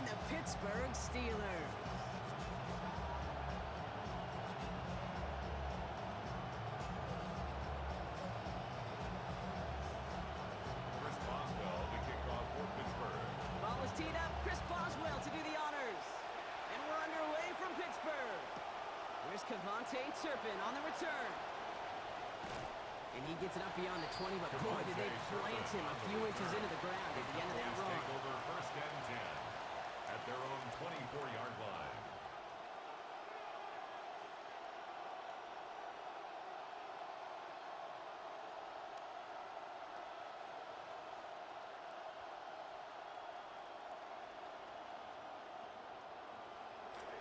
and the Pittsburgh Steelers. Ball is teed up. Chris Boswell to do the honors. And we're underway from Pittsburgh. Here's Kevontae Turpin on the return. And he gets it up beyond the 20, but boy, did they plant him a few inches into the ground at the end of that run. Take over first and 10 at their own 24-yard line.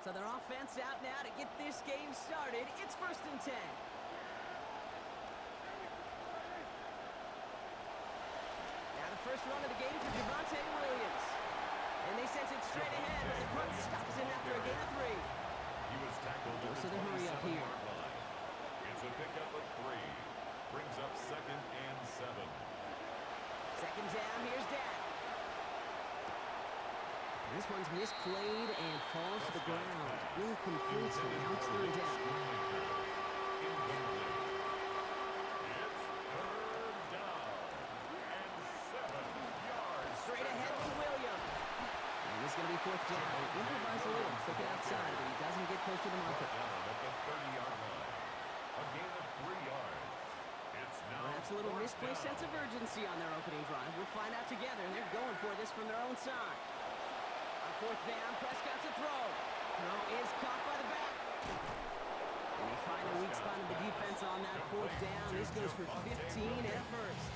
So their offense out now to get this game started. It's first and 10. First run of the game for Javonte Williams. And they sent it straight ahead, but the front stops him after a gain of 3. He was tackled Goes to the hurry up here. It's a pickup of 3. Brings up second and 7. Second down, here's Dak. This one's misplayed and falls to the ground. Incomplete, so now it's third down. Straight ahead with Williams. And this is going to be fourth down. He improvised a little, took it outside, but he doesn't get close to the marker. At the 30-yard line. A gain of 3 yards. It's now perhaps a little misplaced sense of urgency on their opening drive. We'll find out together, and they're going for this from their own side. On fourth down, Prescott's a throw. Throw is caught by the back. And they find a weak spot in the defense on that fourth down. This goes for 15 and a first.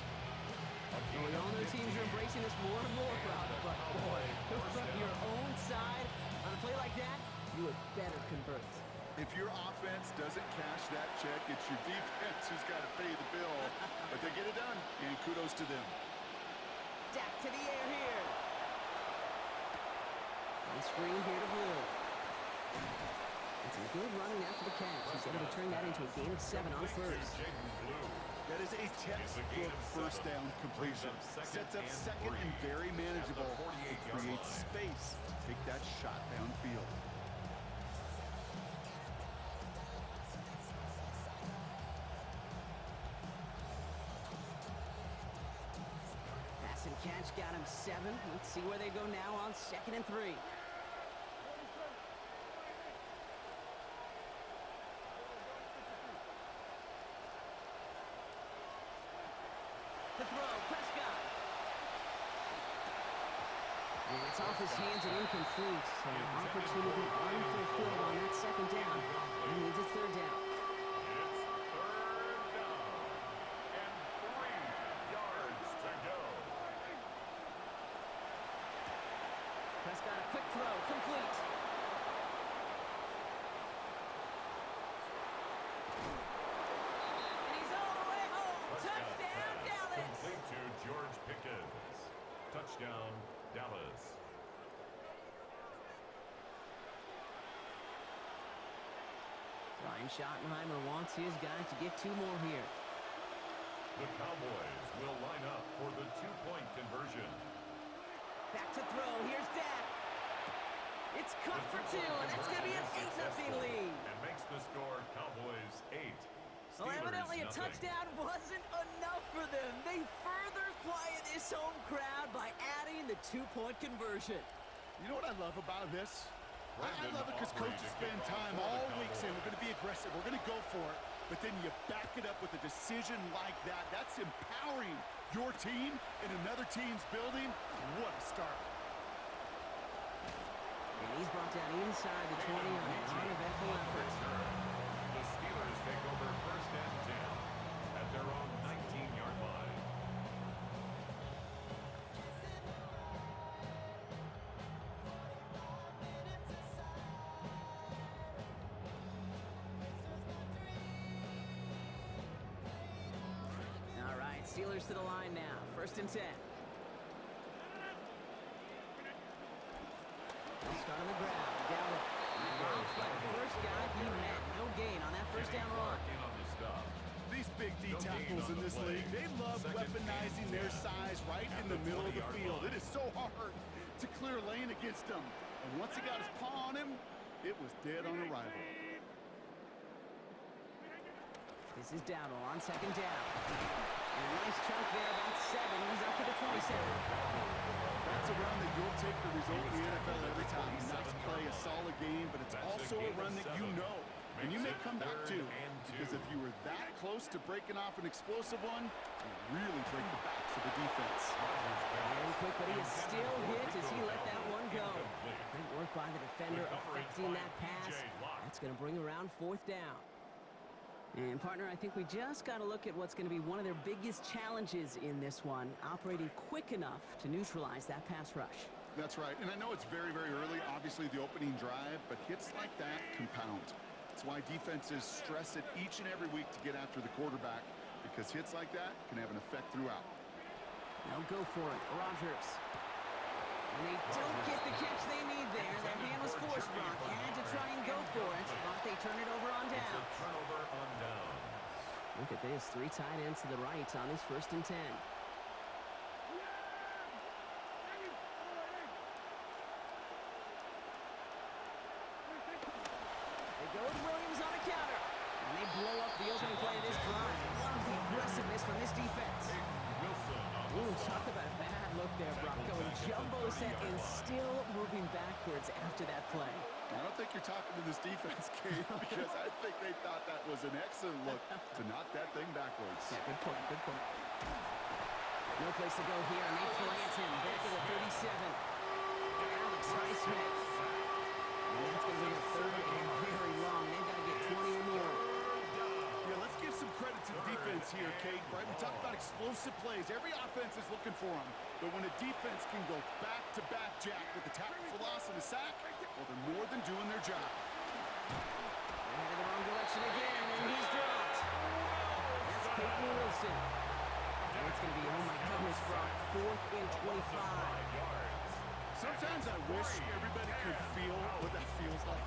Well, we all know teams are embracing this more and more, Brock, but boy, from your own side, on a play like that, you had better convert. If your offense doesn't cash that check, it's your defense who's got to pay the bill. But they get it done, and kudos to them. Dak to the air here. On screen here to Blue. And some good running after the catch. He's able to turn that into a gain of 7 on first. That is a textbook first down completion. Sets up second and very manageable. It creates space. Take that shot downfield. Pass and catch got him 7. Let's see where they go now on second and 3. To throw, Prescott. And it's off his hands and incomplete. So an opportunity unfulfilled on that second down. And means it's third down. It's third down. And 3 yards to go. Prescott, a quick throw, complete. And he's all the way home. Touchdown, Dallas. Complete to George Pickens. Touchdown, Dallas. Ryan Schottenheimer wants his guys to get 2 more here. The Cowboys will line up for the 2-point conversion. Back to throw. Here's Dak. It's cut for 2, and that's going to be an 8-0 lead. And makes the score Cowboys 8. Well, evidently a Steelers, nothing. touchdown wasn't enough for them. They further quiet this home crowd by adding the 2-point conversion. You know what I love about this? I love it because coaches spend time all week saying we're going to be aggressive, we're going to go for it, but then you back it up with a decision like that. That's empowering your team in another team's building. What a start. And he's brought down inside the 20 on an uneventful effort. The Steelers take over first and 10 at their own 19-yard line. All right, Steelers to the line now. First and 10. They'll start on the ground. Down first guy he met. No gain on that first down run. These big D tackles in this league, they love weaponizing their size right in the middle of the field. It is so hard to clear a lane against him. And once he got his paw on him, it was dead on arrival. This is Dowdle on second down. And a nice chunk there, about 7. He's up to the 27. That's a run that you'll take the result in the NFL every time. A nice play, a solid game, but it's also a run that you know. And you may come back to, because if you were that close to breaking off an explosive one, you really break the backs of the defense. Very quick, but he is still hit as he let that one go. Great work by the defender affecting that pass. That's going to bring around 4th down. And, partner, I think we just got to look at what's going to be one of their biggest challenges in this one, operating quick enough to neutralize that pass rush. That's right, and I know it's very, very early, obviously the opening drive, but hits like that compound. That's why defenses stress it each and every week to get after the quarterback, because hits like that can have an effect throughout. Now go for it, Rodgers. And they don't get the catch they need there. Their hand was forced, Brock. Had to try and go for it, but they turn it over on down. Turnover on down. Look at this, 3 tight ends to the right on this 1st and 10. They go with Williams on a counter. And they blow up the opening play of this drive. Love the aggressiveness from this defense. Ooh, talk about a bad look there, Brock. Going jumbo set and still moving backwards after that play. I don't think you're talking to this defense, Kate, because I think they thought that was an excellent look to knock that thing backwards. Yeah, good point, good point. No place to go here, and they plant him back to the 37. Alex Highsmith. And that's going to be a 3rd and very long. They've got to get 20 or more. Yeah, let's give some credit to the defense here, Kate. Right, we talk about explosive plays. Every offense is looking for them. But when a defense can go back-to-back jack with a tackle for loss and a sack, well, they're more than doing their job. They're headed the wrong direction again, and he's dropped. That's Peyton Wilson. And it's going to be, oh my goodness, Brock, 4th and 25. Sometimes I wish everybody could feel what that feels like.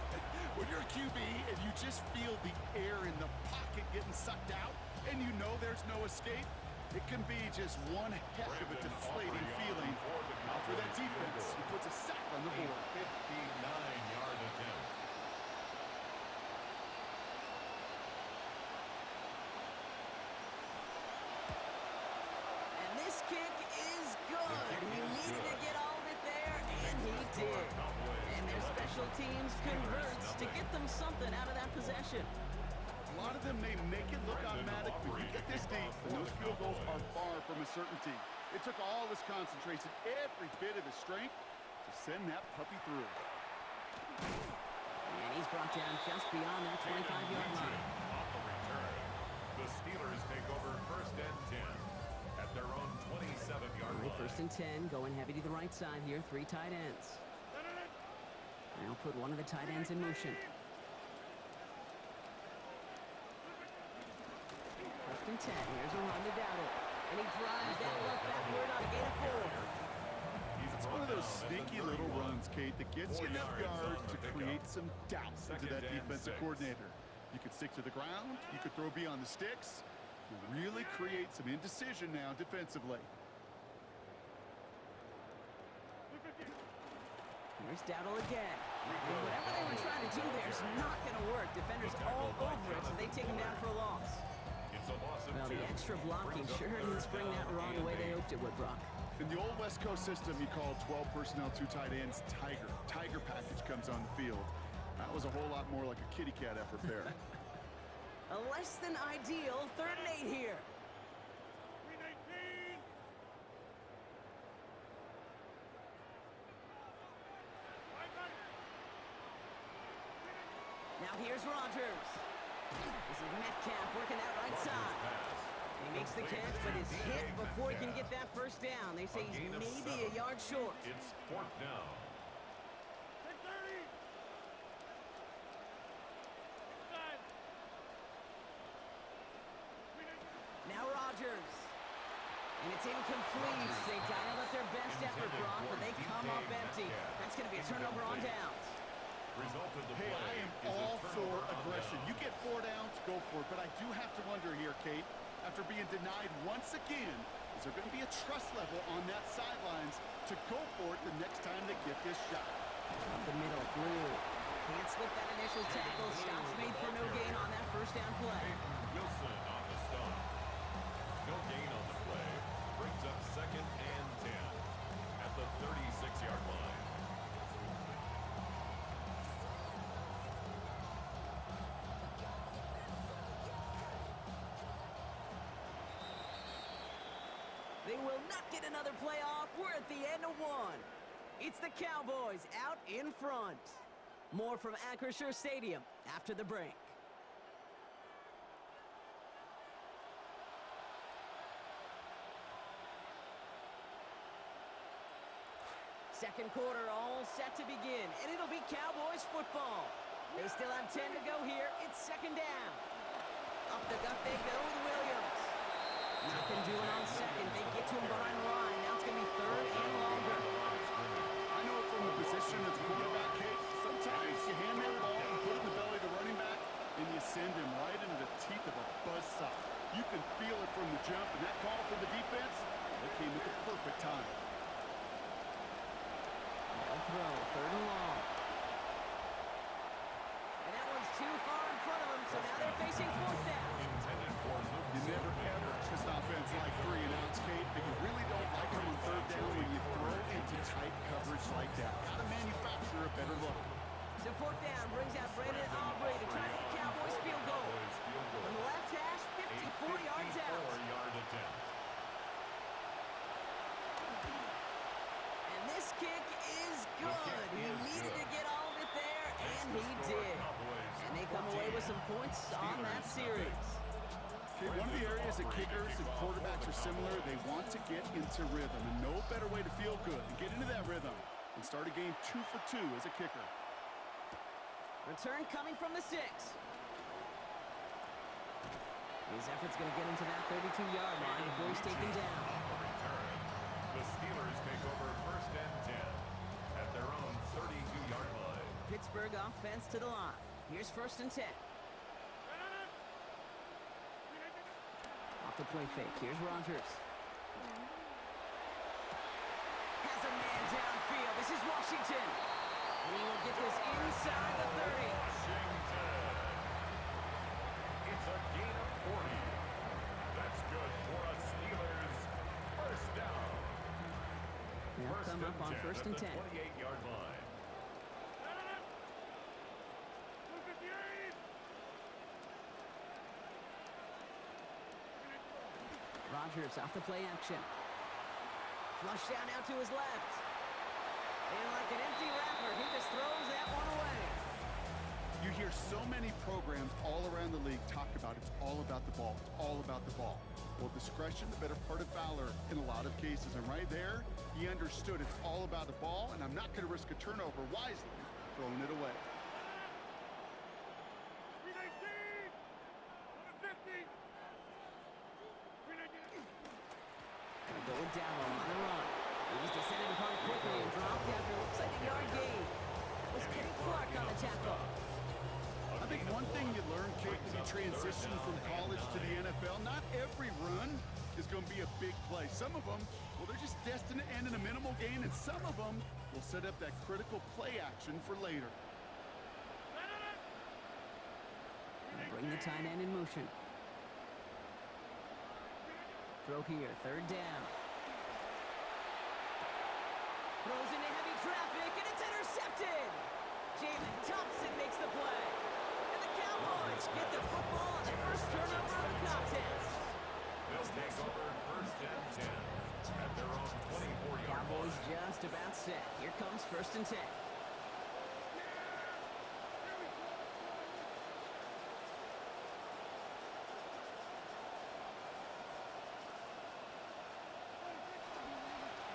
When you're a QB and you just feel the air in the pocket getting sucked out and you know there's no escape, it can be just one heck of a deflating feeling. For that defense, he puts a sack on the board. 59-yard attempt. And this kick is good. He needed to get all of it there, and he did. And their special teams converts to get them something out of that possession. A lot of them may make it look automatic, but you get this deep, and those field goals are far from a certainty. It took all his concentration, every bit of his strength, to send that puppy through. And he's brought down just beyond that 25-yard line. On the return, the Steelers take over 1st and 10 at their own 27-yard line. 1st and 10, going heavy to the right side here, 3 tight ends. Now put one of the tight ends in motion. 1st and 10, here's a run to Dowdle. And he drives that left backward on a gain of 4. It's one of those sneaky little runs, Kate, that gets you enough yards to create some doubt into that defensive coordinator. You could stick to the ground, you could throw beyond the sticks, you really create some indecision now defensively. Here's Dowdle again. And whatever they were trying to do there is not going to work. Defenders all over it, so they take him down for a loss. Well, the extra blocking sure didn't spring that wrong the way they hoped it would, Brock. In the old West Coast system, you call 12 personnel, 2 tight ends, Tiger. Tiger package comes on the field. That was a whole lot more like a kitty cat effort there. A less than ideal 3rd and 8 here. Now here's Rodgers. This is Metcalf working that right side. He makes the catch, but is hit before he can get that 1st down. They say he's maybe a yard short. It's 4th down. Now Rodgers. And it's incomplete. They dialed up their best effort, Brock, but they come up empty. That's going to be a turnover on downs. Hey, I am all for aggression. You get 4 downs, go for it. But I do have to wonder here, Kate, after being denied once again, is Is there going to be a trust level on that sidelines to go for it the next time they get this shot? Up the middle, Blue. Can't slip that initial tackle. Stops made for no gain on that first down play. Wilson on the stop. No gain on the play. Brings up 2nd and 10 at the 36-yard line. They will not get another play off. We're at the end of one. It's the Cowboys out in front. More from Acrisure Stadium after the break. Second quarter all set to begin, and it'll be Cowboys football. They still have 10 to go here. It's 2nd down. Up the gut they go with Williams. Nothing doing on 2nd. They get to him behind the line. Now it's going to be 3rd and longer. I know from the position of the quarterback, Kate, sometimes you hand that ball and put it in the belly of the running back, and you send him right into the teeth of a buzzsaw. You can feel it from the jump, and that call from the defense, that came at the perfect time. They'll throw, 3rd and long. And that one's too far in front of them, so now they're facing 4th down. You never ever trust offense like 3 and outs, Kate, but you really don't like them on 3rd down when you throw into tight coverage like that. Got to manufacture a better look. So 4th down brings out Brandon Aubrey to try to hit the Cowboys field goal. From the left hash, 54 yards out. And this kick is good. He needed to get all of it there, and he did. And they come away with some points on that series. Okay, one of the areas that kickers and quarterbacks are similar, they want to get into rhythm, and no better way to feel good and get into that rhythm and start a game 2 for 2 as a kicker. Return coming from the 6. His effort's going to get him to that 32-yard line before he's taken down. The Steelers take over 1st and 10 at their own 32-yard line. Pittsburgh offense to the line. Here's 1st and 10. Off the play fake. Here's Rodgers. Has a man downfield. This is Washington. And he will get this inside the 30. Washington. It's a gain of 40. That's good for a Steelers 1st down. They'll come up on 1st and 10. 28-yard line. Rodgers off the play action. Flush down now to his left. And like an empty wrapper, he just throws that one away. You hear so many programs all around the league talk about it's all about the ball. It's all about the ball. Well, discretion, the better part of valor in a lot of cases. And right there, he understood it's all about the ball, and I'm not going to risk a turnover wisely, throwing it away. Going down on the run. He's descended upon quickly and dropped after looks like a yard gain. That was Kenny Clark on the tackle. I think one thing you learn, Kate, when you transition from college to the NFL, not every run is going to be a big play. Some of them, well, they're just destined to end in a minimal gain, and some of them will set up that critical play action for later. Bring the tight end in motion. Throw here, 3rd down. Throws into heavy traffic, and it's intercepted. Jalen Thompson makes the play. And the Cowboys get the football on the first turnover of the contest. They'll take over 1st and 10 at their own 24-yard line. Cowboys just about set. Here comes 1st and 10.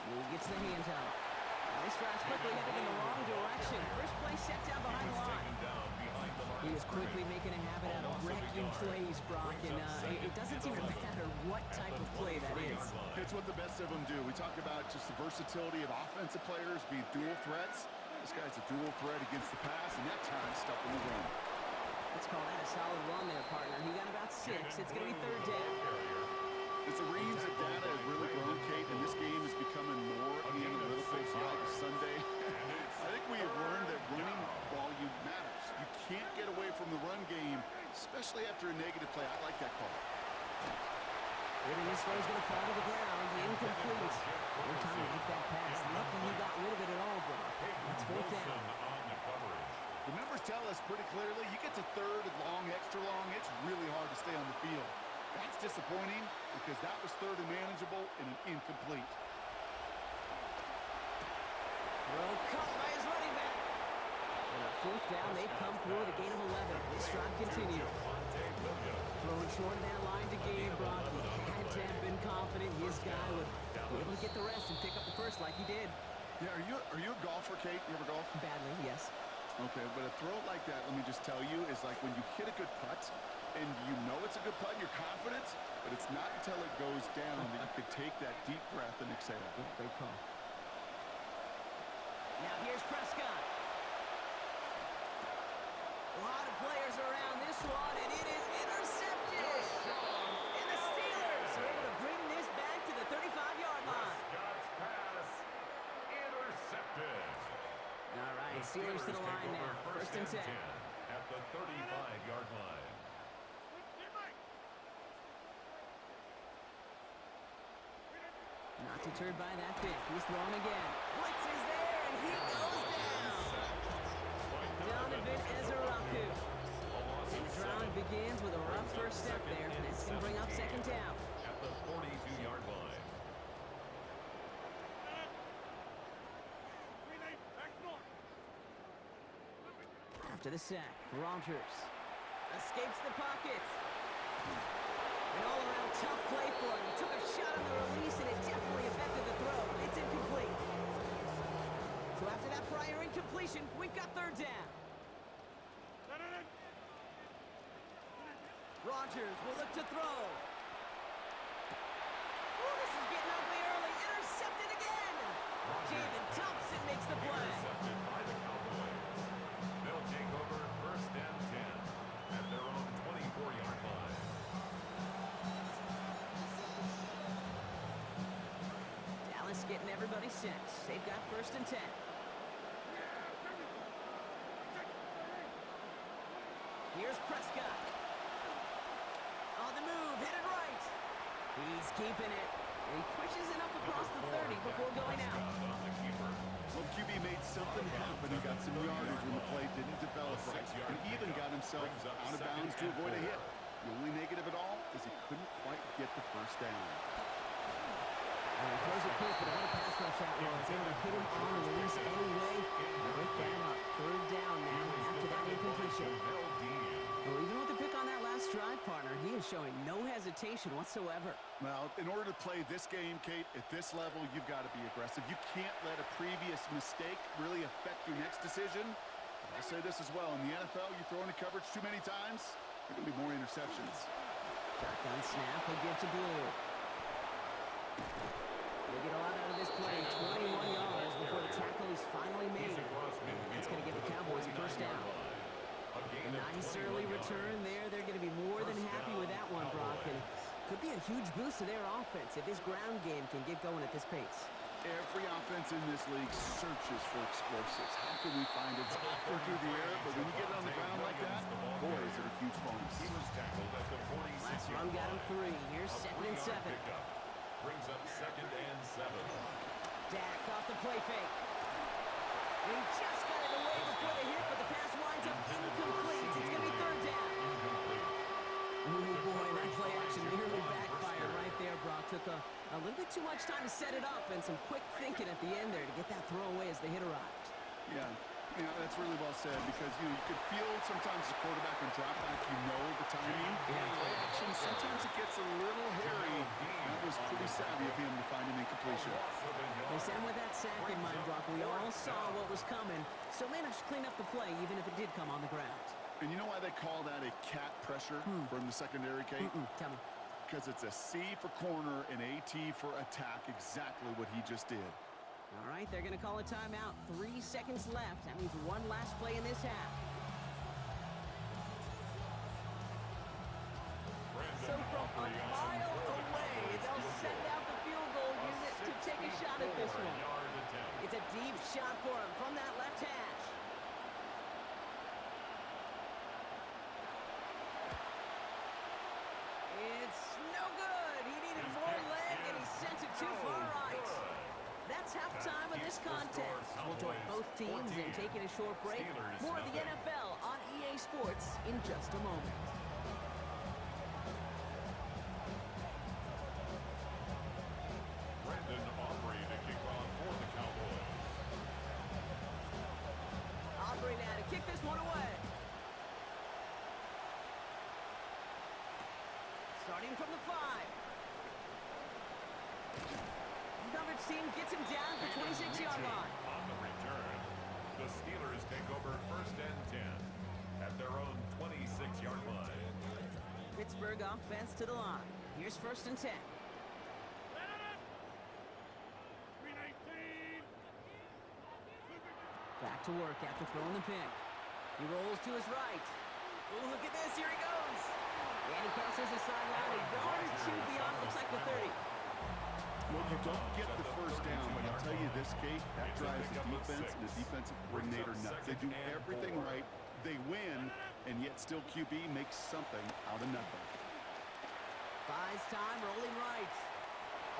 He gets the hand out. This drive's quickly headed in the wrong direction. First play set down behind the line. He is quickly making a habit out of wrecking plays, Brock, and it doesn't seem to matter what type of play that is. It's what the best of them do. We talk about just the versatility of offensive players being dual threats. This guy's a dual threat against the pass, and that time stuff in the run. Let's call that a solid run there, partner. He got about 6. It's going to be 3rd down. It's a reams of data has really grown especially after a negative play. I like that call. And this throw's going to fall to the ground. Incomplete. No time to make that pass. Lucky he got rid of it at all, bro. That's fourth down. The numbers tell us pretty clearly, you get to third and long, extra long, it's really hard to stay on the field. That's disappointing because that was third and manageable and an incomplete. Throw caught by his running back. And on fourth down, they come through with a gain of 11. This drive continues. Throwing short of that line to gain, Brock. He had to have been confident his guy would be able to get the rest and pick up the first like he did. Yeah, are you a golfer, Kate? You ever golf? Badly, yes. Okay, but a throw like that, let me just tell you, is like when you hit a good putt, and you know it's a good putt, and you're confident, but it's not until it goes down that you could take that deep breath and exhale. Yeah, great call. Now here's Prescott. A lot of players around this one, and it is intercepted. And the Steelers are able to bring this back to the 35-yard line. Prescott's pass intercepted. All right, Steelers to the line now. First and 10. At the 35-yard line. Not deterred by that pick. He's thrown again. Blitz is there, and he goes down. Donovan Ezeraku. And the drive begins with a rough first step there. That's going to bring up second down. At the 42-yard line. After the sack, Rogers escapes the pocket. An all-around tough play for him. He took a shot on the release, and it definitely affected the throw. It's incomplete. So after that prior incompletion, we've got third down. Rogers will look to throw. Ooh, this is getting ugly early. Intercepted again. David Thompson makes the play. Intercepted by the Cowboys. They'll take over first and 10 at their own 24-yard line. Dallas getting everybody set. They've got first and 10. Here's Prescott. On the move, hit it right. He's keeping it. He pushes it up across the 30 before going out. Well, QB made something happen and got some yardage when the play didn't develop right. And even got himself out of bounds to avoid a hit. The only negative at all is he couldn't quite get the first down. Well, he throws it quick, but what a pass rush that was. Able to hit him on the release anyway. Break that up. Third down now after that incompletion. Well, even with the pick on that last drive, partner, he is showing no hesitation whatsoever. Well, in order to play this game, Kate, at this level, you've got to be aggressive. You can't let a previous mistake really affect your next decision. I'll say this as well. In the NFL, you throw into coverage too many times, there are going to be more interceptions. Shotgun snap, he'll give to Blue. They get a lot out of this play. 21 yards before the tackle is finally made. And that's going to give the Cowboys a first down. A nice early return there. They're going to be more than happy with that one, Brock. And could be a huge boost to their offense if this ground game can get going at this pace. Every offense in this league searches for explosives. How can we find it? It's often through the air, but when you get it on the ground like that, boy, is it a huge bonus. He was tackled at the 46. Last run got him 3. Here's second and 7. Brings up second and 7. Dak off the play fake. He just got it away before the hit, but the pass winds up incomplete. It's going to be third down. Ooh, boy, that play action nearly backfired right there, Brock. Took a little bit too much time to set it up and some quick thinking at the end there to get that throw away as the hit arrived. Yeah, that's really well said because you could feel sometimes the quarterback and drop back, the timing. Play action, sometimes it gets a little hairy. That was pretty savvy of him to find an incompletion. They sent him with that sack in mind, Brock. We all saw what was coming, so managed to clean up the play even if it did come on the ground. And you know why they call that a cat pressure from the secondary, Kate? Tell me. Because it's a C for corner and a T for attack, exactly what he just did. All right, they're going to call a timeout. 3 seconds left. That means one last play in this half. So from a mile away, they'll send out the field goal unit to take a shot at this one. It's a deep shot for him from that left hash. contest. We'll join both teams in taking a short break. More of the NFL on EA Sports in just a moment. Brandon Aubrey to kick off for the Cowboys. Aubrey now to kick this one away. Starting from the 5. Coverage team gets him down at the 26-yard line. On the return, the Steelers take over 1st and 10 at their own 26-yard line. Pittsburgh offense to the line. Here's 1st and 10. Back to work after throwing the pick. He rolls to his right. Oh, look at this. Here he goes. And he crosses the sideline. A yard or two beyond. Looks like the 30. Well, you don't get the first down, but I'll tell you this, Kate, that drives the defense and the defensive coordinator nuts. They do everything right. They win, and yet still QB makes something out of nothing. Buys time, rolling right.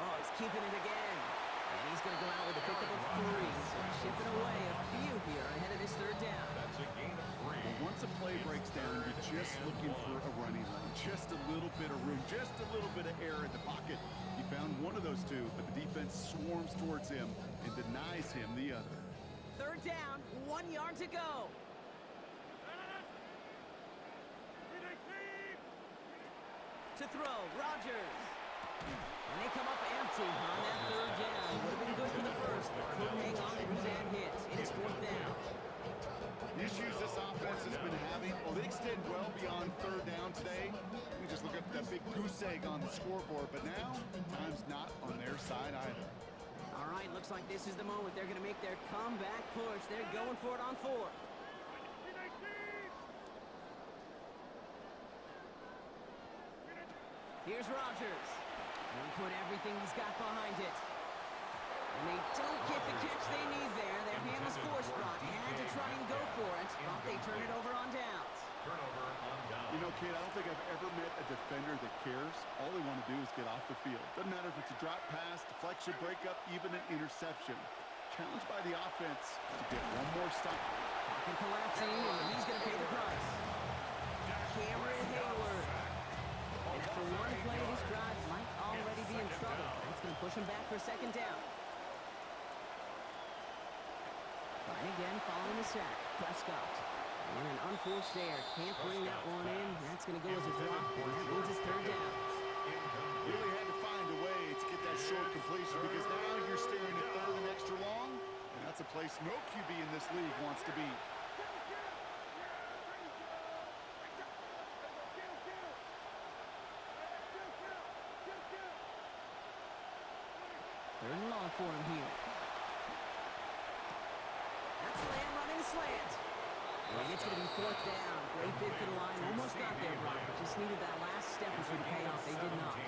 Oh, he's keeping it again. And he's going to go out with a pickup of 3. So chipping away a few here ahead of this 3rd down. That's a gain of 3. Well, once a play breaks down, you're just looking for a running lane. Just a little bit of room, just a little bit of air in the pocket. He found one of those two, but the defense swarms towards him and denies him the other. 3rd down, 1 yard to go. To throw, Rodgers. And they come up empty on that 3rd down. Would have been good for the first, but couldn't hang on through that hit. It is 4th down. The issues this offense has been having, well, they extend well beyond 3rd down today. We just look at that big goose egg on the scoreboard, but now time's not on their side either. All right, looks like this is the moment. They're going to make their comeback push. They're going for it on 4th. Here's Rodgers. He'll put everything he's got behind it. And they don't get the catch they need there. Their hand was forced, Brock. Had to try and go for it, but they turn it over on downs. Turnover on downs. You know, kid, I don't think I've ever met a defender that cares. All they want to do is get off the field. Doesn't matter if it's a drop pass, deflection, breakup, even an interception. Challenged by the offense to get one more stop. Pocket collapsing, and he's going to pay the price. Cameron Hayward. And after one play, this drive might already be in trouble. That's going to push him back for 2nd down. Trying again, following the sack. Prescott. And an unforced error. Can't bring that one in. That's going to go as a drop, and that means it's 3rd down. Really had to find a way to get that short completion because now you're staring at 3rd and extra long, and that's a place no QB in this league wants to be. 3rd and long for him here. That's Lamb running slant. And it's going to be 4th down. Great bid for the line. Almost got there, Brock, but just needed that last step before the payoff. They did not.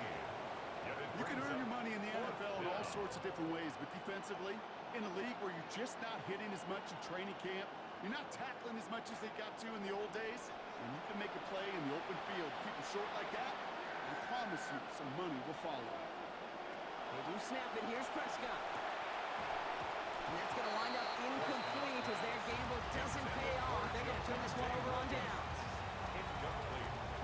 You can earn your money in the NFL in all sorts of different ways, but defensively, in a league where you're just not hitting as much in training camp, you're not tackling as much as they got to in the old days, and you can make a play in the open field, keep it short like that, I promise you some money will follow. They do snap it. Here's Prescott. And that's going to wind up incomplete as their gamble doesn't pay off. They're going to turn this one over on downs.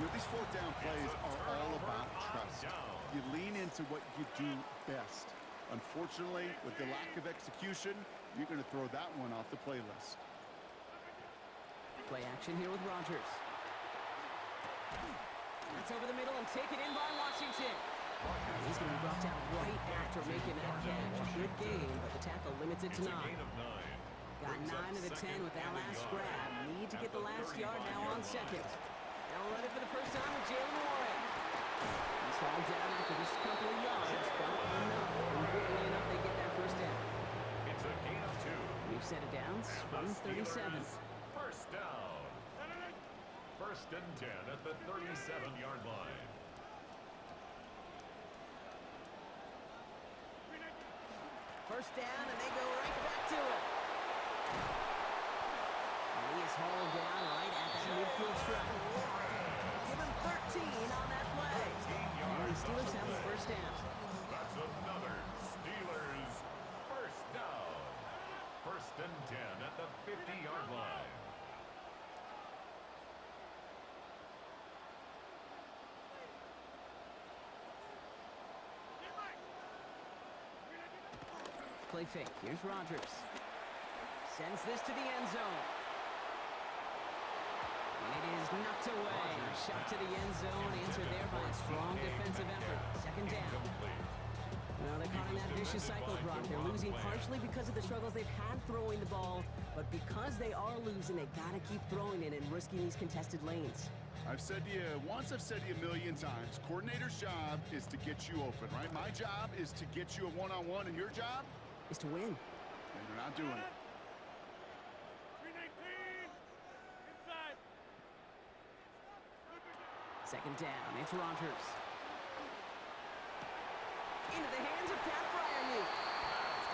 You know, these 4th down plays are all about trust. You lean into what you do best. Unfortunately, with the lack of execution, you're going to throw that one off the playlist. Play action here with Rodgers. That's over the middle and taken in by Washington. And he's going to be brought down right after making that catch. A good game, but the tackle limits it to 9. Got 9 of the 10 with that last grab. Need to get the last yard now on 2nd. Now run it for the first time with Jalen Warren. He's falling down after just a couple of yards, but enough. Importantly enough, they get that 1st down. It's a gain of 2. We've set it down from 37. 1st down. 1st and 10 at the 37-yard line. First down, and they go right back to it. And he is hauled down right at that midfield strip. Give him 13 on that play. And the Steelers have the 1st down. That's another Steelers 1st down. play fake. Here's Rodgers. Sends this to the end zone. And it is knocked away. Shot to the end zone, answered there by a strong defensive effort. Second down. Well, they're caught in that vicious cycle, Brock. They're losing partially because of the struggles they've had throwing the ball, but because they are losing, they gotta keep throwing it and risking these contested lanes. I've said to you once, I've said to you a million times, coordinator's job is to get you open, right? My job is to get you a one-on-one, and your job Is to win. and they're not doing it. 319. Inside. Second down, it's Rodgers. Into the hands of Pat Fryermuth.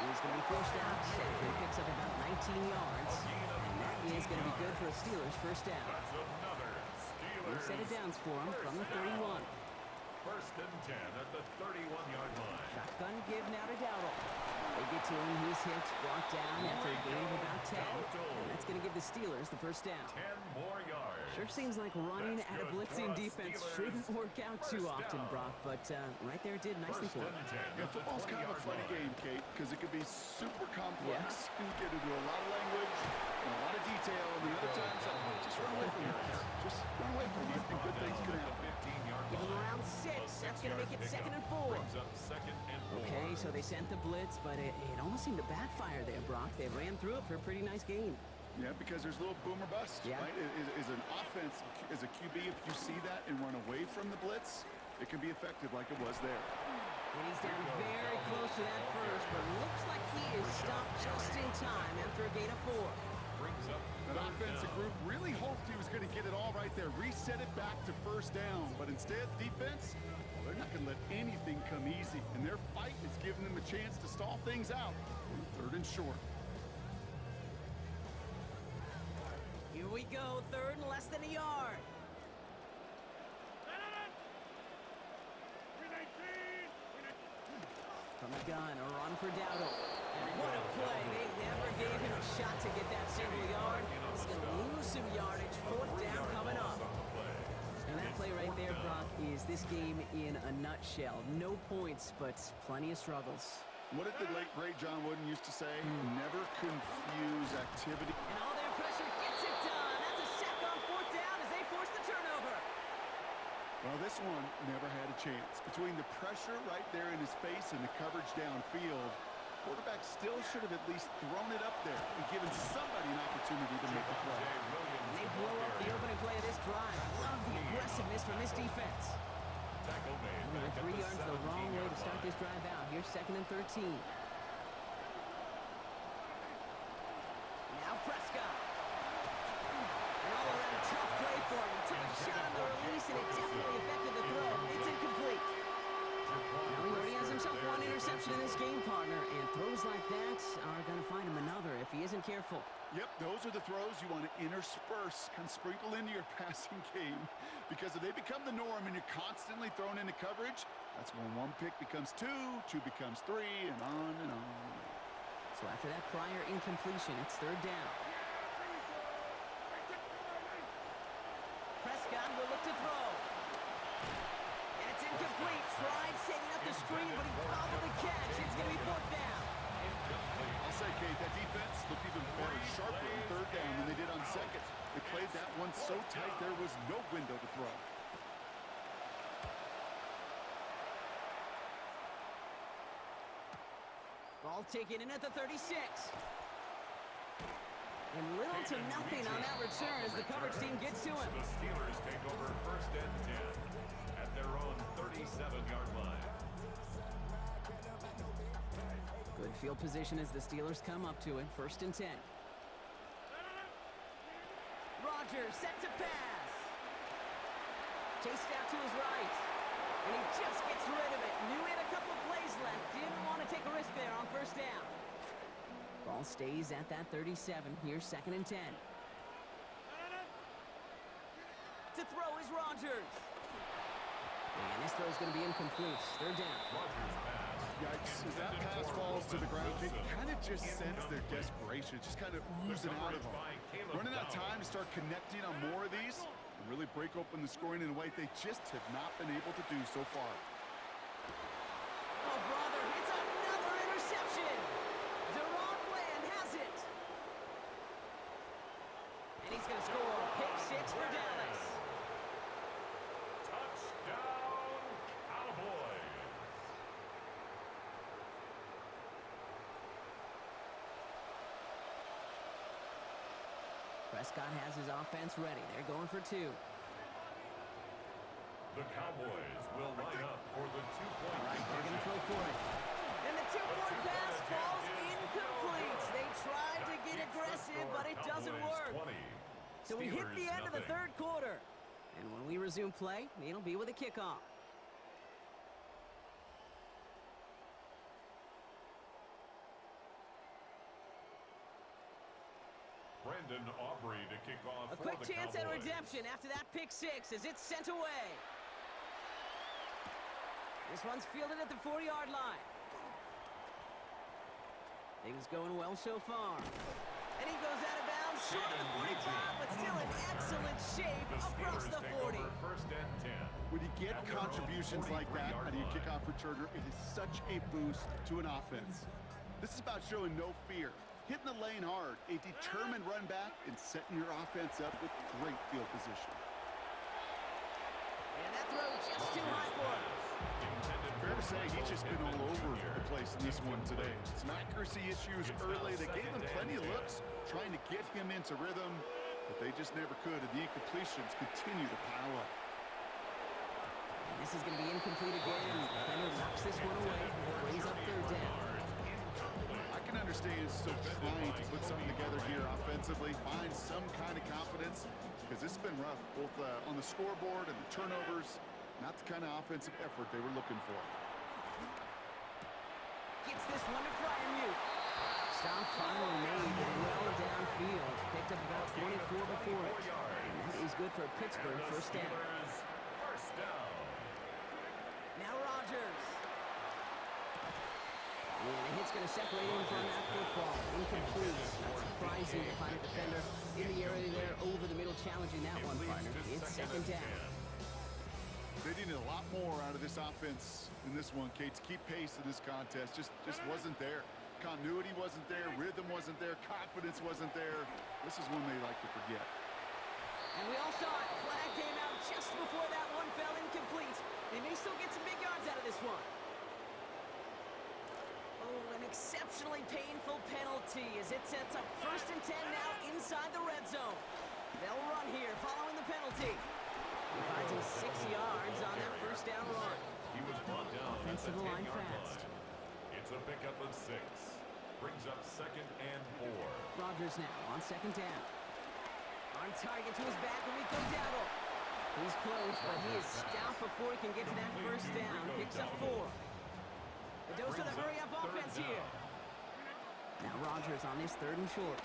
He's going to be forced out. After he picks up about 19 yards. And that is going to be good for a Steelers first down. That's another They've Steelers. set it down for him from the 31. First and 10 at the 31-yard line. Shotgun give now to Dowdle. They get to him. He's hit, brought down after a gain of about 10. And that's going to give the Steelers the first down. 10 more yards. Sure seems like running That's at a good blitzing for us defense Steelers. shouldn't work out too First often, down. Brock. But right there it did nicely First for and him. 10 Yeah, at the football's kind of a 20-yard funny line. game, Kate, because it can be super complex. You get into a lot of language and a lot of detail, and the other times, just run away from it. Just run away from it, and good things can happen. 15-yard Give him line. around 6. That's going to make it second and 4. Brings up second and 4. Okay, so they sent the blitz, but it almost seemed to backfire there, Brock. They ran through it for a pretty nice gain. Yeah, because there's a little boomer bust, Yeah. right? Is an offense, as a QB, if you see that and run away from the blitz, it can be effective like it was there. And he's down very close to that first, but looks like he is stopped just in time after a gain of 4. Brings up That third offensive down. group really hoped he was going to get it all right there, reset it back to first down, but instead, defense, well, they're not going to let anything come easy, and their fight is giving them a chance to stall things out. Third and short. Here we go, third and less than a yard. From the gun, a run for Dowdle. And what a play. They never gave him a shot to get that single yard. He's going to lose some yardage. Fourth down coming up. And that play right there, Brock, is this game in a nutshell. No points, but plenty of struggles. What did the late, great John Wooden used to say? Never confuse activity. And all their pressure gets it done. That's a sack on fourth down as they force the turnover. Well, this one never had a chance. Between the pressure right there in his face and the coverage downfield, quarterback still should have at least thrown it up there and given somebody an opportunity to make a play. And they blow up the opening play of this drive. Love the aggressiveness from this defense. Tackle made. And they went back at 3 yards the wrong way to 17-yard start line. this drive out. Here's second and 13. Now Prescott. An all-around tough play for him. He took a shot on the release, and it definitely affected the throw. It's incomplete. Now he already has himself one interception in this game, partner, and throws like that are going to find him another if he isn't careful. Yep, those are the throws you want to intersperse, kind of sprinkle into your passing game. Because if they become the norm and you're constantly thrown into coverage, that's when one pick becomes two becomes three, and on and on. So after that prior incompletion, it's third down. Prescott will look to throw. And it's incomplete. Tried setting up the screen, but he fouled the catch. It's going to be fourth down. I'll say, Kate, that defense looked even better, sharper on third down than they did on second. They played that one so tight there was no window to throw. Ball taken in at the 36. And little to nothing on that return as the coverage team gets to him. The Steelers take over first and 10 at their own 37-yard line. Good field position as the Steelers come up to it. First and 10. Rodgers set to pass. Chased out to his right. And he just gets rid of it. Knew he had a couple plays left. Didn't want to take a risk there on first down. Ball stays at that 37. Here's second and 10. To throw is Rodgers. And this throw is going to be incomplete. Third down. Rodgers pass. Yikes, as that pass falls to the ground, you kind of just sense their desperation, just kind of oozing out of them. Running out of time to start connecting on more of these and really break open the scoring in a way they just have not been able to do so far. Oh, brother, it's another interception. Prescott has his offense ready. They're going for two. The Cowboys will line up for the two-point All right, they're going to conversion. throw for it. And the two-point pass falls incomplete. They tried to get aggressive, but it doesn't work. So we hit the end of the third quarter. And when we resume play, it'll be with a kickoff. Brandon Aubrey to kick off A for quick the chance at Cowboys. redemption after that pick six as it's sent away. This one's fielded at the 40-yard line. Things going well so far. And he goes out of bounds short of the 45, but still in excellent shape across the 40. First and 10. When you get At their own contributions like that 43-yard out of your line. kickoff returner, it is such a boost to an offense. This is about showing no fear, hitting the lane hard, a determined run back, and setting your offense up with great field position. And that throw just too high for him. Fair to say he's just been all over the place in this one today. Some accuracy issues early. They gave him plenty of looks trying to get him into rhythm, but they just never could, and the incompletions continue to pile up. And this is going to be incomplete again. The defender knocks this one away. Brings up third down. I can understand still trying to put something together here offensively, find some kind of confidence, because this has been rough, both on the scoreboard and the turnovers. Not the kind of offensive effort they were looking for. Gets this one to Fryermuth. Stop finally made, but well downfield. Picked up about 24 before it. And that is good for Pittsburgh first down. First down. Now Rodgers. And a hit's going to separate him from that football. Incomplete. Not surprising to find a defender in the area there over the middle challenging that one, partner. It's second down. They needed a lot more out of this offense in this one, Kate, to keep pace in this contest. Just wasn't there. Continuity wasn't there. Rhythm wasn't there. Confidence wasn't there. This is one they like to forget. And we all saw it. Flag came out just before that one fell incomplete. They may still get some big yards out of this one. Oh, an exceptionally painful penalty as it sets up first and 10 now inside the red zone. They'll run here following the penalty. He finds him 6 yards on that first down run. He was brought down at the Offensive line 10-yard fast. line. It's a pickup of 6. Brings up second and 4. Rodgers now on second down. On target to his back when we come down. He's close, but he is stopped before he can get to that first down. Picks up 4. The dose of the hurry-up offense here. Now Rodgers on his third and short.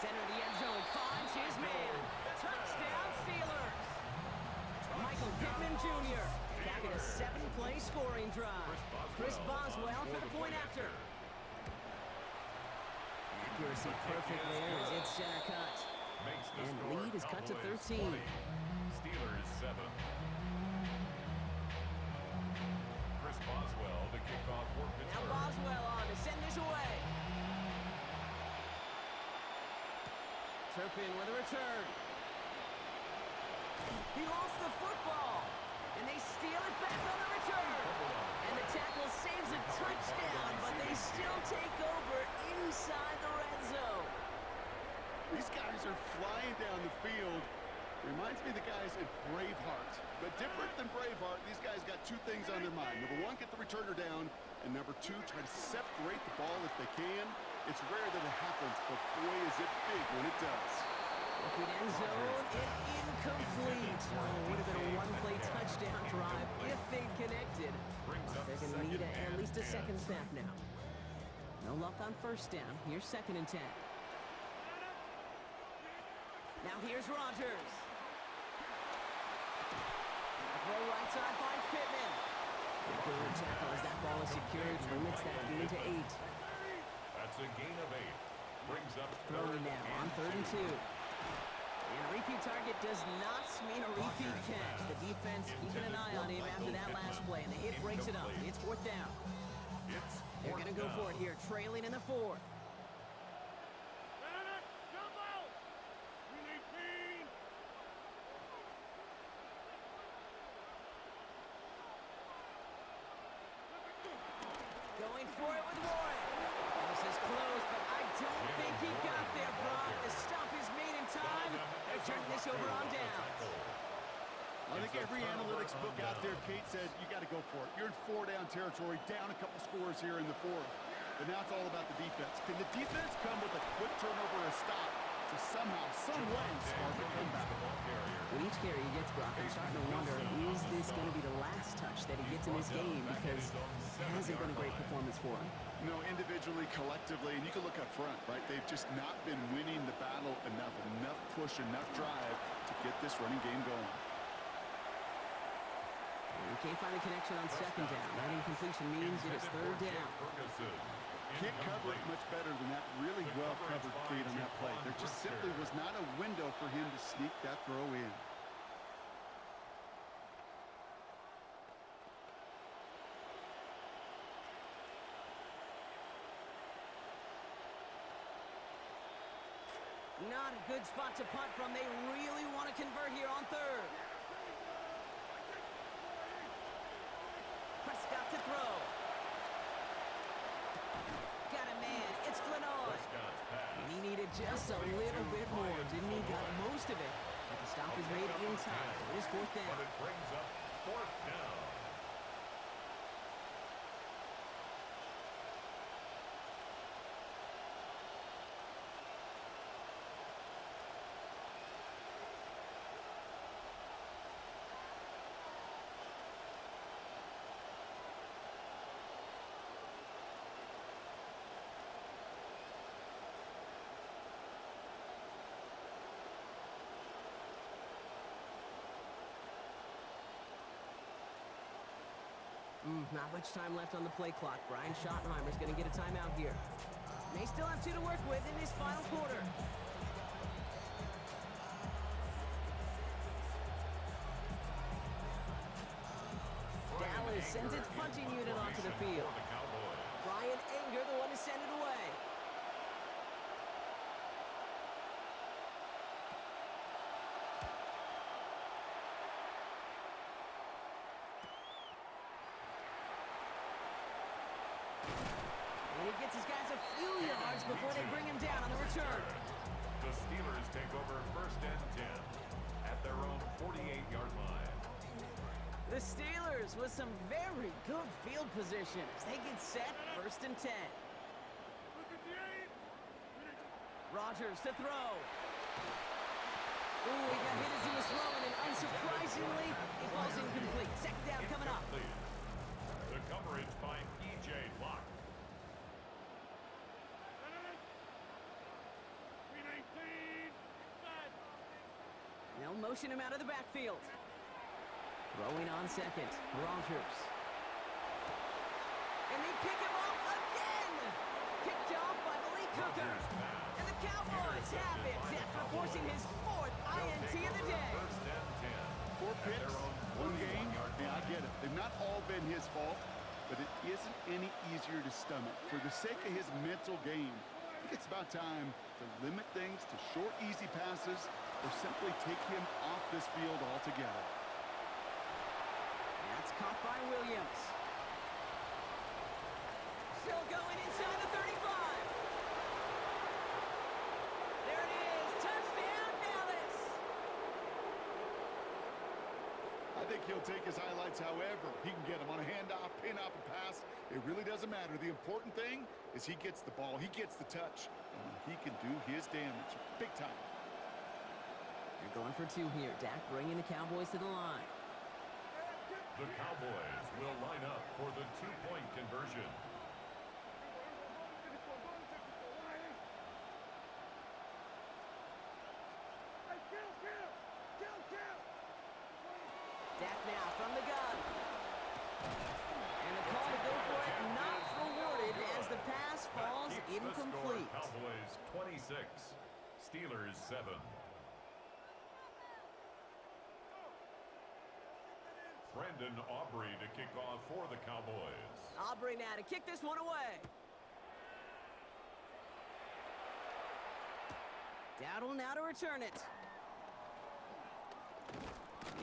Center of the end zone finds his man. Touchdown Steelers. Michael Pittman Jr. capping a 7-play scoring drive. Chris Boswell for the point after. Accuracy perfect there as it's center cut. Makes the And score lead is cut to Cowboys 13. 20. Steelers 7. Chris Boswell to kick off for Now Pittsburgh. Boswell on to send this away. Turpin with a return. He lost the football, and they steal it back on the return. And the tackle saves a touchdown, but they still take over inside the red zone. These guys are flying down the field. Reminds me of the guys at Braveheart. But different than Braveheart, these guys got two things on their mind. Number one, get the returner down. And number two, try to separate the ball if they can. It's rare that it happens, but boy, is it big when it does. Looking end zone, and incomplete. Oh, would have been a one-play touchdown drive if they'd connected. But they're going to need at least a second snap now. No luck on first down. Here's second and 10. Now here's Rodgers. Throw right side finds Pittman. A good tackle as that ball is secured, limits that gain to 8. That's a gain of 8. Brings up Throwing now on third and 2. And a repeat target does not mean a repeat catch. The defense keeping an eye on him after that last play, and the hit breaks it up. It's fourth down. They're going to go for it here, trailing in the fourth. Going for it with Warren. And This is close, but I don't think he got there, Brock. The stop is made in time. They're turning this over on downs. I think every analytics book out there, Kate, said you got to go for it. You're in 4-down territory, down a couple scores here in the fourth. But now it's all about the defense. Can the defense come with a quick turnover or a stop to somehow, some way, spark a comeback? With each carry he gets, Brock, I'm starting to wonder, is this going to be the last touch that he gets in this game? Because it hasn't been a great performance for him. You know, individually, collectively, and you can look up front, right? They've just not been winning the battle enough push, enough drive to get this running game going. And can't find the connection on second down. That incompletion means it is third down. Can't cover it much better than that. Really well covered, Kate, on that play. There just simply was not a window for him to sneak that throw in. Not a good spot to punt from. They really want to convert here on third. Prescott to throw. Got a man. It's Flanoy. And he needed just a little bit more. Didn't he? Got most of it. But the stop is made in time. So it is fourth down. But it brings up fourth down. Not much time left on the play clock. Brian Schottenheimer's going to get a timeout here. May still have 2 to work with in this final quarter. Dallas sends its punting unit onto the field. Brian Anger, the one to send it away. And he gets his guys a few yards before they bring him down on the return. The Steelers take over first and 10 at their own 48-yard line. The Steelers with some very good field position as they get set first and 10. Rodgers to throw. Ooh, he got hit as he was throwing, and unsurprisingly, it falls incomplete. Second down coming up. The coverage by E.J. Block. They'll motion him out of the backfield. Throwing on second, Rodgers. And they pick him off again! Picked off by Malik Hooker. And the Cowboys have it after forcing his 4th INT of the day. 4 picks, 1 game. Yeah, I get it. They've not all been his fault, but it isn't any easier to stomach. For the sake of his mental game, I think it's about time to limit things to short, easy passes or simply take him off this field altogether. That's caught by Williams. Still going inside the 35. There it is. Touchdown, Dallas. I think he'll take his highlights however he can get them on a handoff, pin off a pass. It really doesn't matter. The important thing is he gets the ball, he gets the touch, and he can do his damage big time. They're going for 2 here. Dak bringing the Cowboys to the line. The Cowboys will line up for the 2-point conversion. Dak now from the gun. And the call to go for it not rewarded as the pass falls incomplete. Cowboys 26, Steelers 7. Brandon Aubrey to kick off for the Cowboys. Aubrey now to kick this one away. Dowdle now to return it.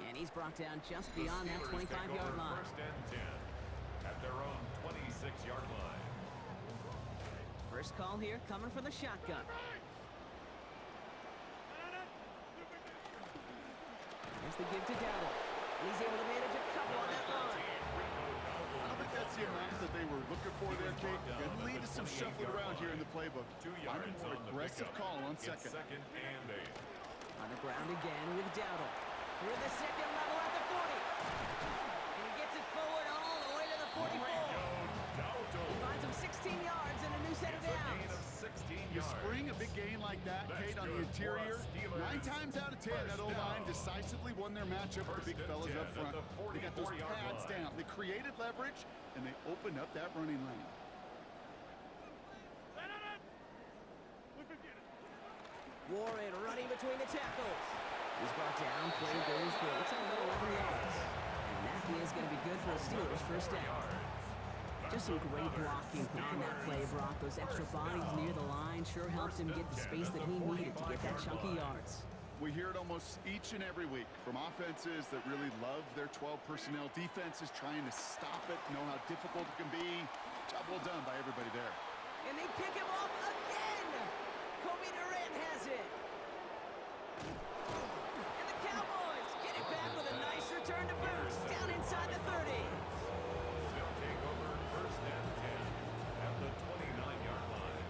And he's brought down just beyond that 25-yard line. First and 10 at their own 26-yard line. First call here coming from the shotgun. There's the give to Dowdle. And he's able to manage a couple on that run. I don't think that's the amount that they were looking for there, Kate. Could lead to some shuffling around here in the playbook. 2 Find yards a more on the aggressive pickup. call on It's second. second and 8. On the ground again with Dowdle. Through the second level at the 40. And he gets it forward all the way to the 44. He finds him 16 yards and a new set of It's a gain downs. of 16 You yards. spring a big gain like that, That's Kate, on the good for interior. us Steelers. 9 times out of 10, that First O-line down. decisively won their matchup with the big First and fellas 10 up at front. the They got those 44-yard pads line. down. They created leverage, and they opened up that running lane. Warren running between the tackles. He's brought down. Play goes for, looks like about 11 yards. And that is going to be good for the Steelers' first down. Just some great blocking on that play, Brock. Those extra bodies near the line sure helped him get the space that he needed to get that chunky yards. We hear it almost each and every week from offenses that really love their 12 personnel. Defenses trying to stop it, know how difficult it can be. Job well done by everybody there. And they pick him off again. Kobe Durant has it. And the Cowboys get it back with a nice return to boot. Down inside the 30. They'll take over first and 10 at the 29-yard line.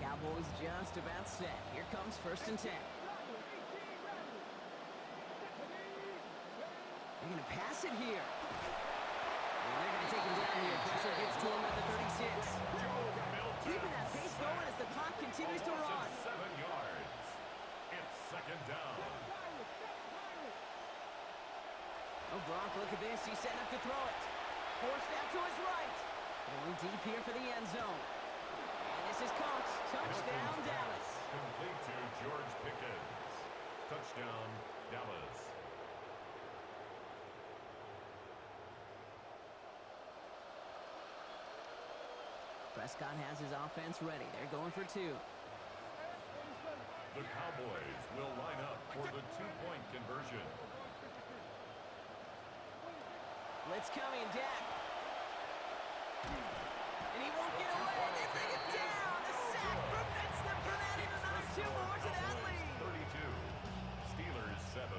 Cowboys just about set. Here comes first and 10. They're going to pass it here. And they're going to take him down here. Pressure gets to him at the 36. Keeping that pace going as the clock continues to run. 7 yards. It's second down. Oh, Brock, look at this. He's setting up to throw it. Forced out to his right. Going deep here for the end zone. And this is caught. Touchdown, Dallas. Complete to George Pickens. Touchdown, Dallas. Prescott has his offense ready. They're going for 2. The Cowboys will line up for the 2-point conversion. Blitz coming, Dak. And he won't get away. They bring him down. The sack prevents them from adding another 2 more to that lead. 32. Steelers 7.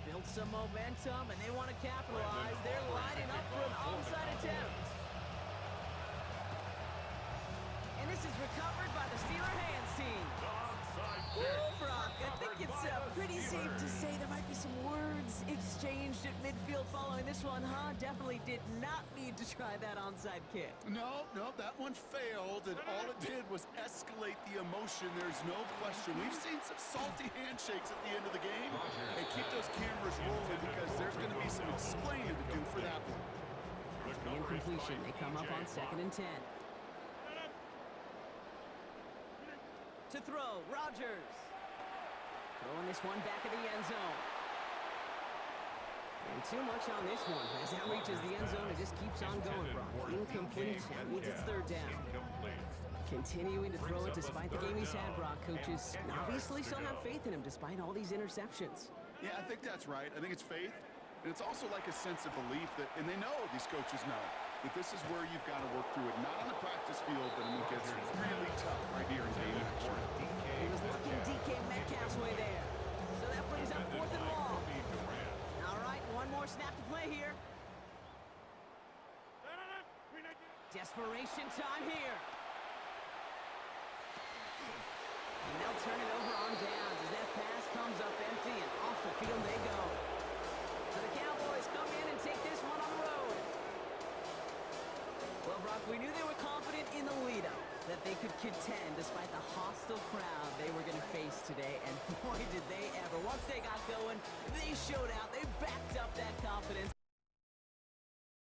Built some momentum, and they want to capitalize. They're lining up for an onside attempt. And this is recovered by the Steeler hands team. Onside Ooh, kick. Brock, I think it's pretty safe to say there might be some words exchanged at midfield following this one, huh? Definitely did not need to try that onside kick. No, that one failed, and all it did was escalate the emotion. There's no question. We've seen some salty handshakes at the end of the game. And keep those cameras rolling because there's going to be some explaining to do for that one. After the incompletion, they come up on 2nd and 10. To throw, Rodgers. Throwing this one back at the end zone. And too much on this one. As that reaches the end zone, it just keeps on going, Brock. Incomplete. That means it's 3rd down. Incomplete. Continuing to throw it despite the game he's had, Brock. Coaches obviously still have faith in him despite all these interceptions. Yeah, I think that's right. I think it's faith. And it's also like a sense of belief that, and they know, these coaches know, that this is where you've got to work through it. Not on the practice field, but when it gets really tough right here in game action. He was looking DK Metcalf's way there. So that brings up 4th and long. All right, one more snap to play here. Desperation time here. And they'll turn it over on downs as that pass comes up empty and off the field they go. So the Cowboys come in and take this one on the road. Well, Brock, we knew they were confident in the lead-up, that they could contend despite the hostile crowd they were going to face today. And boy, did they ever. Once they got going, they showed out. They backed up that confidence.